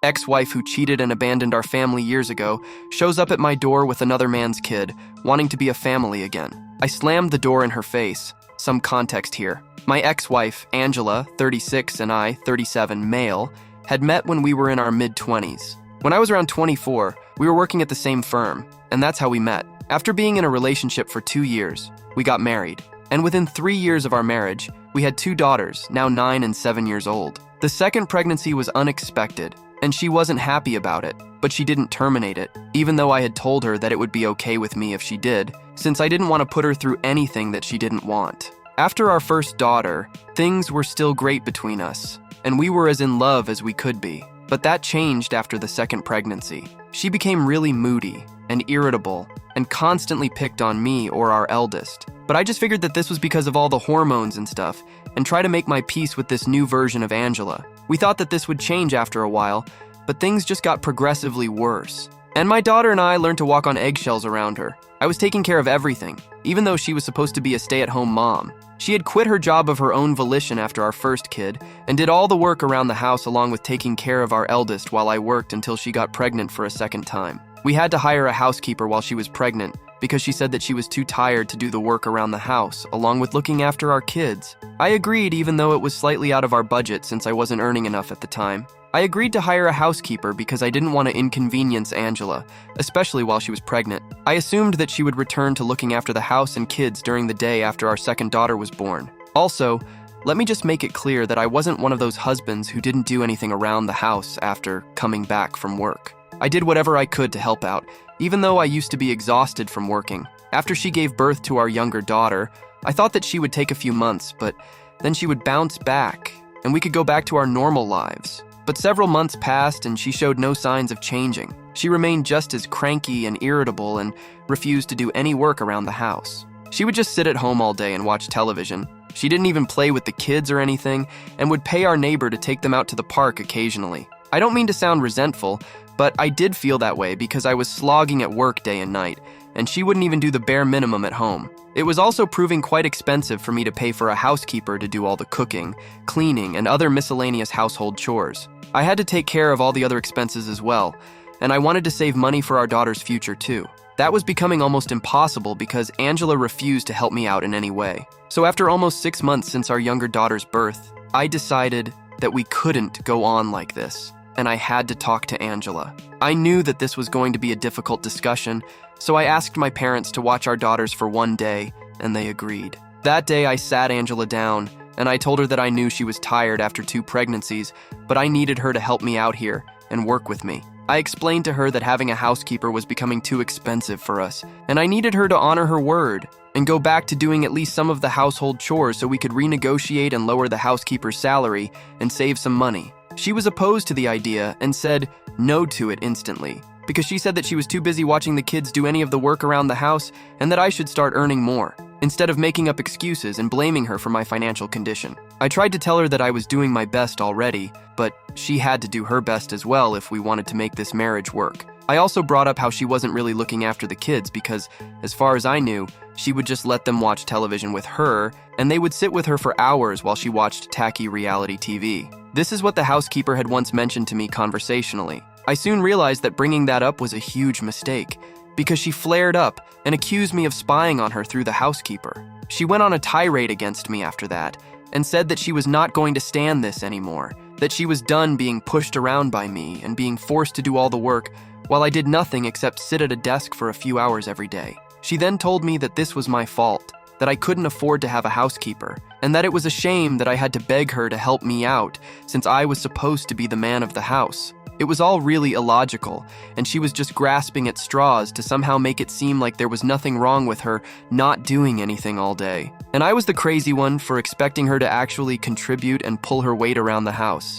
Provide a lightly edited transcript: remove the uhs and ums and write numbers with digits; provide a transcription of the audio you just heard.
ex-wife who cheated and abandoned our family years ago, shows up at my door with another man's kid, wanting to be a family again. I slammed the door in her face. Some context here. My ex-wife, Angela, 36, and I, 37, male, had met when we were in our mid-20s. When I was around 24, we were working at the same firm, and that's how we met. After being in a relationship for 2 years, we got married. And within 3 years of our marriage, we had 2 daughters, now 9 and 7 years old. The second pregnancy was unexpected, and she wasn't happy about it, but she didn't terminate it, even though I had told her that it would be okay with me if she did, since I didn't want to put her through anything that she didn't want. After our first daughter, things were still great between us, and we were as in love as we could be. But that changed after the second pregnancy. She became really moody and irritable and constantly picked on me or our eldest. But I just figured that this was because of all the hormones and stuff, and try to make my peace with this new version of Angela. We thought that this would change after a while, but things just got progressively worse. And my daughter and I learned to walk on eggshells around her. I was taking care of everything, even though she was supposed to be a stay-at-home mom. She had quit her job of her own volition after our first kid, and did all the work around the house along with taking care of our eldest while I worked until she got pregnant for a second time. We had to hire a housekeeper while she was pregnant, because she said that she was too tired to do the work around the house, along with looking after our kids. I agreed, even though it was slightly out of our budget since I wasn't earning enough at the time. I agreed to hire a housekeeper because I didn't want to inconvenience Angela, especially while she was pregnant. I assumed that she would return to looking after the house and kids during the day after our second daughter was born. Also, let me just make it clear that I wasn't one of those husbands who didn't do anything around the house after coming back from work. I did whatever I could to help out, even though I used to be exhausted from working. After she gave birth to our younger daughter, I thought that she would take a few months, but then she would bounce back, and we could go back to our normal lives. But several months passed and she showed no signs of changing. She remained just as cranky and irritable and refused to do any work around the house. She would just sit at home all day and watch television. She didn't even play with the kids or anything, and would pay our neighbor to take them out to the park occasionally. I don't mean to sound resentful, but I did feel that way because I was slogging at work day and night, and she wouldn't even do the bare minimum at home. It was also proving quite expensive for me to pay for a housekeeper to do all the cooking, cleaning, and other miscellaneous household chores. I had to take care of all the other expenses as well, and I wanted to save money for our daughter's future too. That was becoming almost impossible because Angela refused to help me out in any way. So after almost 6 months since our younger daughter's birth, I decided that we couldn't go on like this, and I had to talk to Angela. I knew that this was going to be a difficult discussion, so I asked my parents to watch our daughters for one day, and they agreed. That day I sat Angela down, and I told her that I knew she was tired after 2 pregnancies, but I needed her to help me out here and work with me. I explained to her that having a housekeeper was becoming too expensive for us, and I needed her to honor her word and go back to doing at least some of the household chores so we could renegotiate and lower the housekeeper's salary and save some money. She was opposed to the idea and said no to it instantly, because she said that she was too busy watching the kids do any of the work around the house and that I should start earning more, instead of making up excuses and blaming her for my financial condition. I tried to tell her that I was doing my best already, but she had to do her best as well if we wanted to make this marriage work. I also brought up how she wasn't really looking after the kids because, as far as I knew, she would just let them watch television with her, and they would sit with her for hours while she watched tacky reality TV. This is what the housekeeper had once mentioned to me conversationally. I soon realized that bringing that up was a huge mistake, because she flared up and accused me of spying on her through the housekeeper. She went on a tirade against me after that, and said that she was not going to stand this anymore, that she was done being pushed around by me and being forced to do all the work while I did nothing except sit at a desk for a few hours every day. She then told me that this was my fault, that I couldn't afford to have a housekeeper, and that it was a shame that I had to beg her to help me out since I was supposed to be the man of the house. It was all really illogical, and she was just grasping at straws to somehow make it seem like there was nothing wrong with her not doing anything all day. And I was the crazy one for expecting her to actually contribute and pull her weight around the house.